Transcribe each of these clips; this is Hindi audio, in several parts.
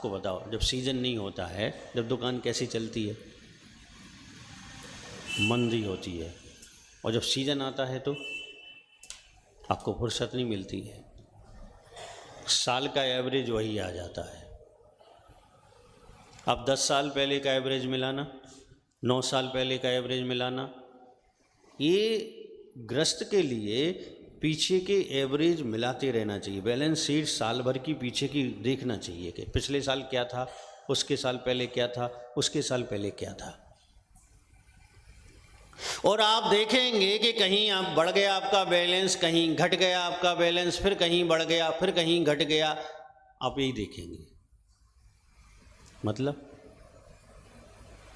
को बताओ, जब सीजन नहीं होता है, जब दुकान कैसी चलती है? मंदी होती है। और जब सीजन आता है तो आपको फुर्सत नहीं मिलती है। साल का एवरेज वही आ जाता है। अब 10 साल पहले का एवरेज मिलाना, 9 साल पहले का एवरेज मिलाना, ये ग्रस्त के लिए पीछे के एवरेज मिलाते रहना चाहिए। बैलेंस शीट साल भर की पीछे की देखना चाहिए कि पिछले साल क्या था, उसके साल पहले क्या था, उसके साल पहले क्या था। और आप देखेंगे कि कहीं आप बढ़ गया आपका बैलेंस, कहीं घट गया आपका बैलेंस, फिर कहीं बढ़ गया, फिर कहीं घट गया। आप यही देखेंगे। मतलब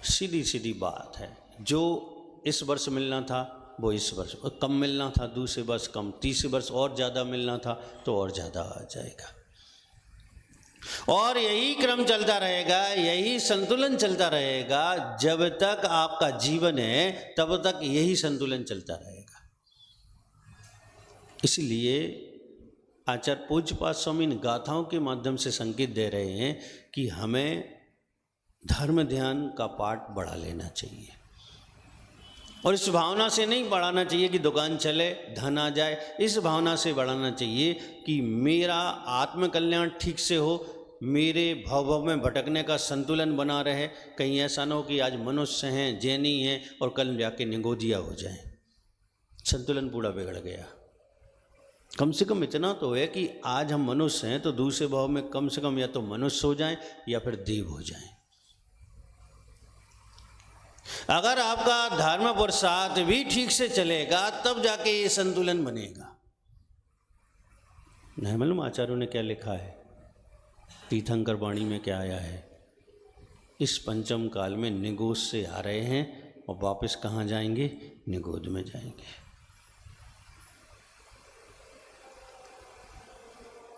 सीधी सीधी बात है, जो इस वर्ष मिलना था वो इस वर्ष, और कम मिलना था दूसरे वर्ष कम, तीसरे वर्ष और ज़्यादा मिलना था तो और ज़्यादा आ जाएगा। और यही क्रम चलता रहेगा, यही संतुलन चलता रहेगा। जब तक आपका जीवन है तब तक यही संतुलन चलता रहेगा। इसलिए आचार्य पूज्यपाद स्वामी इन गाथाओं के माध्यम से संकेत दे रहे हैं कि हमें धर्म ध्यान का पाठ बढ़ा लेना चाहिए। और इस भावना से नहीं बढ़ाना चाहिए कि दुकान चले धन आ जाए, इस भावना से बढ़ाना चाहिए कि मेरा आत्मकल्याण ठीक से हो, मेरे भव में भटकने का संतुलन बना रहे। कहीं ऐसा ना हो कि आज मनुष्य हैं, जैनी हैं और कल जाके निगोजिया हो जाएं, संतुलन पूरा बिगड़ गया। कम से कम इतना तो है कि आज हम मनुष्य हैं तो दूसरे भाव में कम से कम या तो मनुष्य हो जाएं या फिर देव हो जाएं। अगर आपका धर्म पुरुषार्थ भी ठीक से चलेगा तब जाके ये संतुलन बनेगा। नहीं मालूम आचार्यों ने क्या लिखा है, तीर्थंकर वाणी में क्या आया है? इस पंचम काल में निगोद से आ रहे हैं और वापस कहाँ जाएंगे? निगोद में जाएंगे।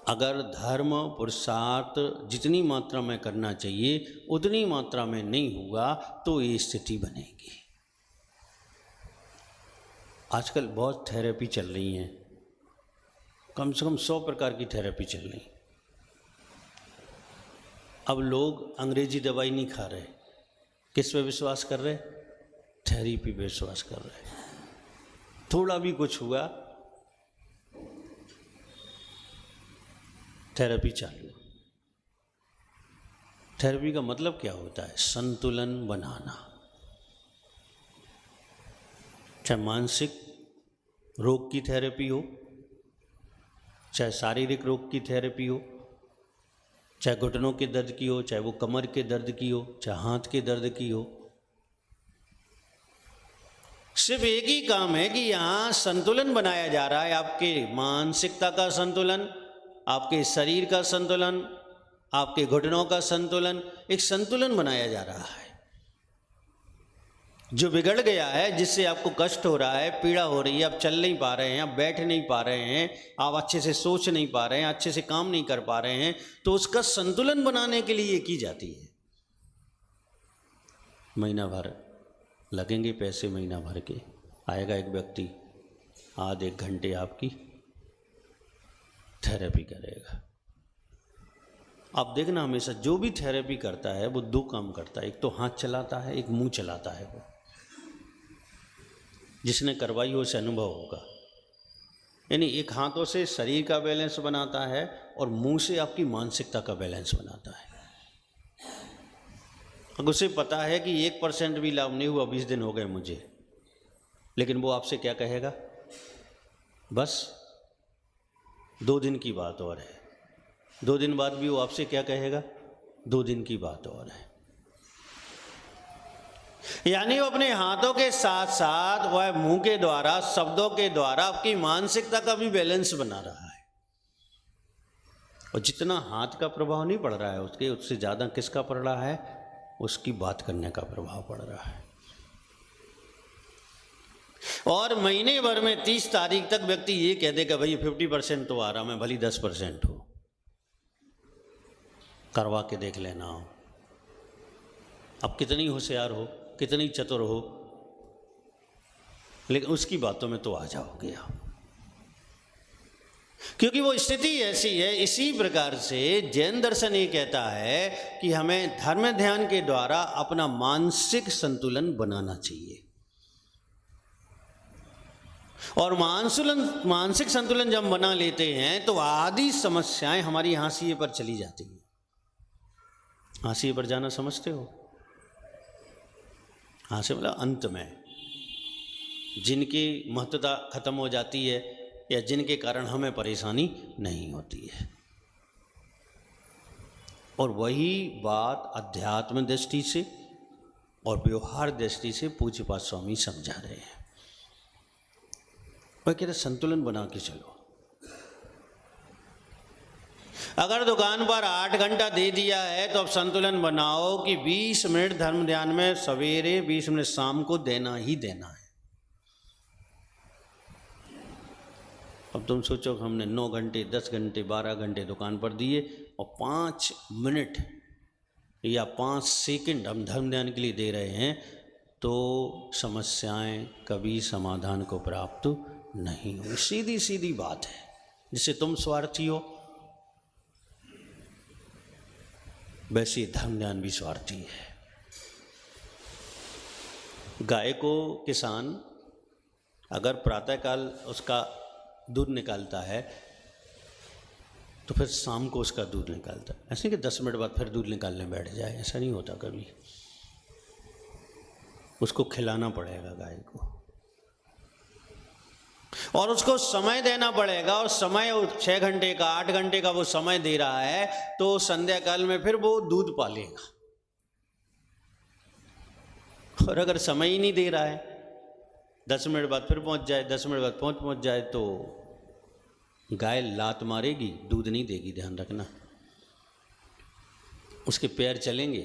अगर धर्म पुरुषार्थ जितनी मात्रा में करना चाहिए उतनी मात्रा में नहीं हुआ तो ये स्थिति बनेगी। आजकल बहुत थेरेपी चल रही हैं, कम से कम 100 प्रकार की थेरेपी चल रही। अब लोग अंग्रेजी दवाई नहीं खा रहे, किस पे विश्वास कर रहे? थेरेपी पे विश्वास कर रहे। थोड़ा भी कुछ हुआ थेरेपी चालू। थेरेपी का मतलब क्या होता है? संतुलन बनाना। चाहे मानसिक रोग की थेरेपी हो, चाहे शारीरिक रोग की थेरेपी हो, चाहे घुटनों के दर्द की हो, चाहे वो कमर के दर्द की हो, चाहे हाथ के दर्द की हो, सिर्फ एक ही काम है कि यहाँ संतुलन बनाया जा रहा है। आपके मानसिकता का संतुलन, आपके शरीर का संतुलन, आपके घुटनों का संतुलन, एक संतुलन बनाया जा रहा है। जो बिगड़ गया है, जिससे आपको कष्ट हो रहा है, पीड़ा हो रही है, आप चल नहीं पा रहे हैं, आप बैठ नहीं पा रहे हैं, आप अच्छे से सोच नहीं पा रहे हैं, अच्छे से काम नहीं कर पा रहे हैं, तो उसका संतुलन बनाने के लिए की जाती है। महीना भर लगेंगे पैसे, महीना भर के आएगा एक व्यक्ति, आधे एक घंटे आपकी थेरेपी करेगा। आप देखना हमेशा जो भी थेरेपी करता है वो 2 काम करता है, एक तो हाथ चलाता है, एक मुंह चलाता है। वो जिसने करवाई हो उसे अनुभव होगा। यानी एक हाथों से शरीर का बैलेंस बनाता है और मुंह से आपकी मानसिकता का बैलेंस बनाता है। अगर उसे पता है कि 1% भी लाभ नहीं हुआ, 20 दिन हो गए मुझे, लेकिन वो आपसे क्या कहेगा? बस 2 दिन की बात और है। 2 दिन बाद भी वो आपसे क्या कहेगा? 2 दिन की बात और है। यानी वो अपने हाथों के साथ साथ वह मुंह के द्वारा, शब्दों के द्वारा आपकी मानसिकता का भी बैलेंस बना रहा है। और जितना हाथ का प्रभाव नहीं पड़ रहा है उससे ज़्यादा किसका पड़ रहा है? उसकी बात करने का प्रभाव पड़ रहा है। और महीने भर में 30 तारीख तक व्यक्ति ये कह देगा भाई 50% तो आ रहा, मैं भली 10% हो, करवा के देख लेना। अब कितनी होशियार हो, कितनी चतुर हो, लेकिन उसकी बातों में तो आ जाओगे आप। क्योंकि वो स्थिति ऐसी है। इसी प्रकार से जैन दर्शन ये कहता है कि हमें धर्म ध्यान के द्वारा अपना मानसिक संतुलन बनाना चाहिए। और मानसिक संतुलन जब बना लेते हैं तो आदि समस्याएं हमारी हाशिए पर चली जाती हैं। हाशिए पर जाना समझते हो? हाशिए मतलब अंत में जिनकी महत्वता खत्म हो जाती है या जिनके कारण हमें परेशानी नहीं होती है। और वही बात अध्यात्म दृष्टि से और व्यवहार दृष्टि से पूज्यपाद स्वामी समझा रहे हैं। वह कहते संतुलन बना के चलो। अगर दुकान पर 8 घंटा दे दिया है तो अब संतुलन बनाओ कि 20 मिनट धर्म ध्यान में सवेरे, 20 मिनट शाम को देना ही देना है। अब तुम सोचो कि हमने 9 घंटे, 10 घंटे, 12 घंटे दुकान पर दिए और 5 मिनट या 5 सेकंड हम धर्म ध्यान के लिए दे रहे हैं, तो समस्याएं कभी समाधान को प्राप्त नहीं होगी। सीधी सीधी बात है। जिससे तुम स्वार्थी हो वैसे धर्म ध्यान भी स्वार्थी है। गाय को किसान अगर प्रातःकाल उसका दूध निकालता है तो फिर शाम को उसका दूध निकालता है। ऐसे नहीं कि 10 मिनट बाद फिर दूध निकालने बैठ जाए, ऐसा नहीं होता कभी। उसको खिलाना पड़ेगा गाय को और उसको समय देना पड़ेगा। और समय 6 घंटे का, 8 घंटे का वो समय दे रहा है तो संध्या काल में फिर वो दूध पालेगा। और अगर समय ही नहीं दे रहा है, 10 मिनट बाद फिर पहुंच जाए, 10 मिनट बाद पहुंच जाए, तो गाय लात मारेगी, दूध नहीं देगी। ध्यान रखना, उसके पैर चलेंगे।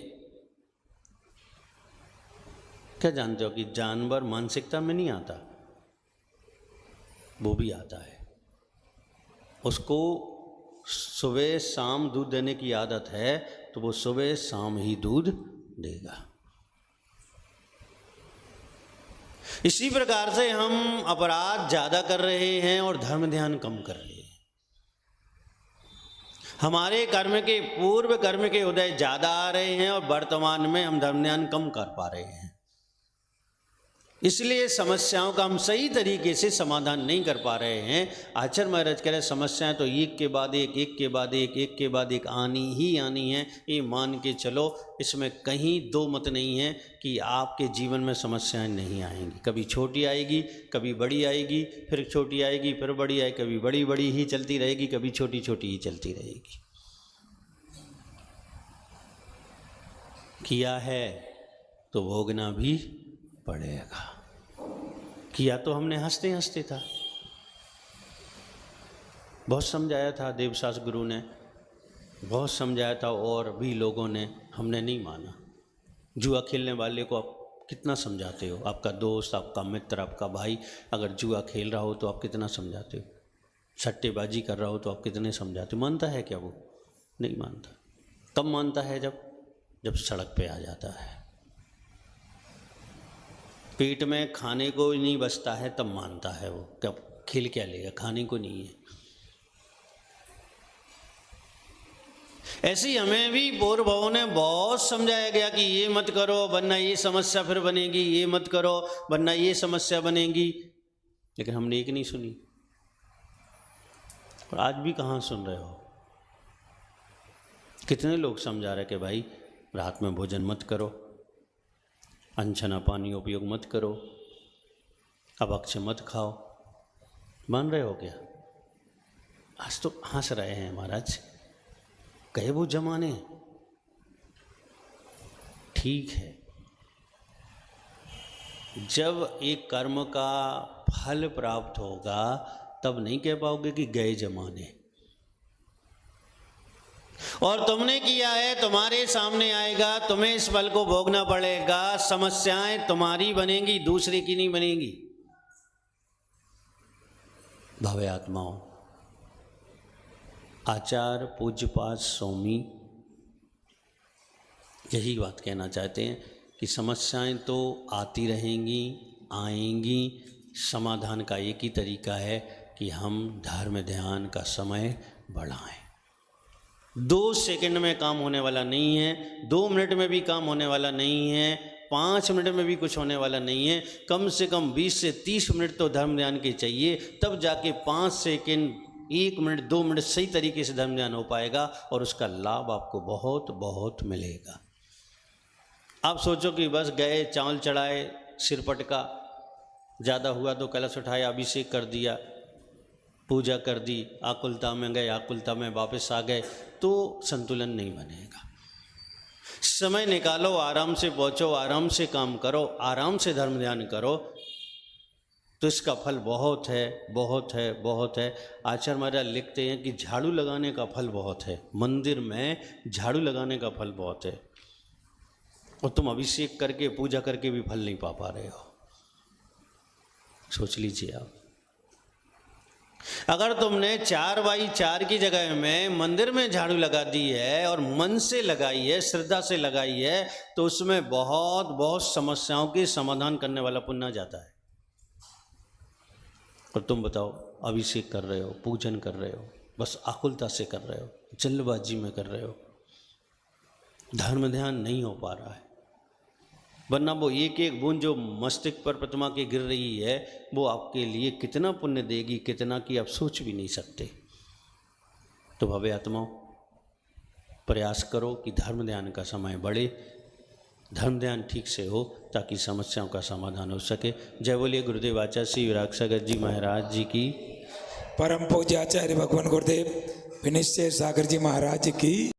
क्या जानते हो कि जानवर मानसिकता में नहीं आता, वो भी आता है। उसको सुबह शाम दूध देने की आदत है तो वो सुबह शाम ही दूध देगा। इसी प्रकार से हम अपराध ज़्यादा कर रहे हैं और धर्म ध्यान कम कर रहे हैं। हमारे कर्म के पूर्व कर्म के उदय ज़्यादा आ रहे हैं और वर्तमान में हम धर्म ध्यान कम कर पा रहे हैं। इसलिए समस्याओं का हम सही तरीके से समाधान नहीं कर पा रहे हैं। आचार्य महाराज कह रहे समस्याएं तो एक के बाद एक, एक के बाद एक, एक के बाद एक आनी ही आनी है। ये मान के चलो, इसमें कहीं दो मत नहीं है कि आपके जीवन में समस्याएं नहीं आएंगी। कभी छोटी आएगी, कभी बड़ी आएगी, फिर छोटी आएगी, फिर बड़ी आएगी, कभी बड़ी बड़ी ही चलती रहेगी, कभी छोटी छोटी ही चलती रहेगी। किया है तो भोगना भी पड़ेगा। किया तो हमने हंसते हंसते था, बहुत समझाया था, देवशास्त्र गुरु ने बहुत समझाया था और भी लोगों ने, हमने नहीं माना। जुआ खेलने वाले को आप कितना समझाते हो? आपका दोस्त, आपका मित्र, आपका भाई अगर जुआ खेल रहा हो तो आप कितना समझाते हो? सट्टेबाजी कर रहा हो तो आप कितने समझाते हो? मानता है क्या वो? नहीं मानता। कब मानता है? जब सड़क पे आ जाता है, पेट में खाने को नहीं बचता है तब मानता है वो। कब खेल क्या लेगा, खाने को नहीं है। ऐसे ही हमें भी पूर्वों ने बहुत समझाया गया कि ये मत करो वरना ये समस्या फिर बनेगी, ये मत करो वरना ये समस्या बनेगी, लेकिन हमने एक नहीं सुनी। और आज भी कहाँ सुन रहे हो? कितने लोग समझा रहे कि भाई रात में भोजन मत करो, अनछना पानी उपयोग मत करो, अभक्ष्य मत खाओ। मान रहे हो क्या? आज तो हंस रहे हैं महाराज, गए वो जमाने। ठीक है, जब एक कर्म का फल प्राप्त होगा तब नहीं कह पाओगे कि गए जमाने। और तुमने किया है, तुम्हारे सामने आएगा, तुम्हें इस फल को भोगना पड़ेगा। समस्याएं तुम्हारी बनेंगी, दूसरे की नहीं बनेगी। भव्य आत्माओं, आचार्य पूज्यपाद स्वामी यही बात कहना चाहते हैं कि समस्याएं तो आती रहेंगी, आएंगी। समाधान का एक ही तरीका है कि हम धर्म ध्यान का समय बढ़ाएं। 2 सेकंड में काम होने वाला नहीं है, 2 मिनट में भी काम होने वाला नहीं है, 5 मिनट में भी कुछ होने वाला नहीं है। कम से कम 20 से 30 मिनट तो धर्म ध्यान के चाहिए, तब जाके 5 सेकंड, 1 मिनट, 2 मिनट सही तरीके से धर्म ध्यान हो पाएगा और उसका लाभ आपको बहुत बहुत मिलेगा। आप सोचो कि बस गए, चावल चढ़ाए, सिर पटका, ज़्यादा हुआ तो कलश उठाया, अभिषेक कर दिया, पूजा कर दी, आकुलता में गए, आकुलता में वापस आ गए, तो संतुलन नहीं बनेगा। समय निकालो, आराम से पहुँचो, आराम से काम करो, आराम से धर्म ध्यान करो, तो इसका फल बहुत है, बहुत है, बहुत है। आचार्य महाराज लिखते हैं कि झाड़ू लगाने का फल बहुत है, मंदिर में झाड़ू लगाने का फल बहुत है, और तुम अभिषेक करके, पूजा करके भी फल नहीं पा रहे हो। सोच लीजिए आप, अगर तुमने 4x4 की जगह में मंदिर में झाड़ू लगा दी है और मन से लगाई है, श्रद्धा से लगाई है, तो उसमें बहुत बहुत समस्याओं के समाधान करने वाला पुण्य आ जाता है। और तुम बताओ, अभिषेक कर रहे हो, पूजन कर रहे हो, बस आकुलता से कर रहे हो, जल्दबाजी में कर रहे हो, धर्म ध्यान नहीं हो पा रहा है। वरना वो एक एक बूंद जो मस्तिष्क पर प्रतिमा के गिर रही है, वो आपके लिए कितना पुण्य देगी, कितना कि आप सोच भी नहीं सकते। तो भव्य आत्माओं, प्रयास करो कि धर्म ध्यान का समय बढ़े, धर्म ध्यान ठीक से हो, ताकि समस्याओं का समाधान हो सके। जय बोलिए गुरुदेव आचार्य श्री विराग सागर जी महाराज जी की, परम पूज्य आचार्य भगवान गुरुदेव विनिश्चय सागर जी महाराज की।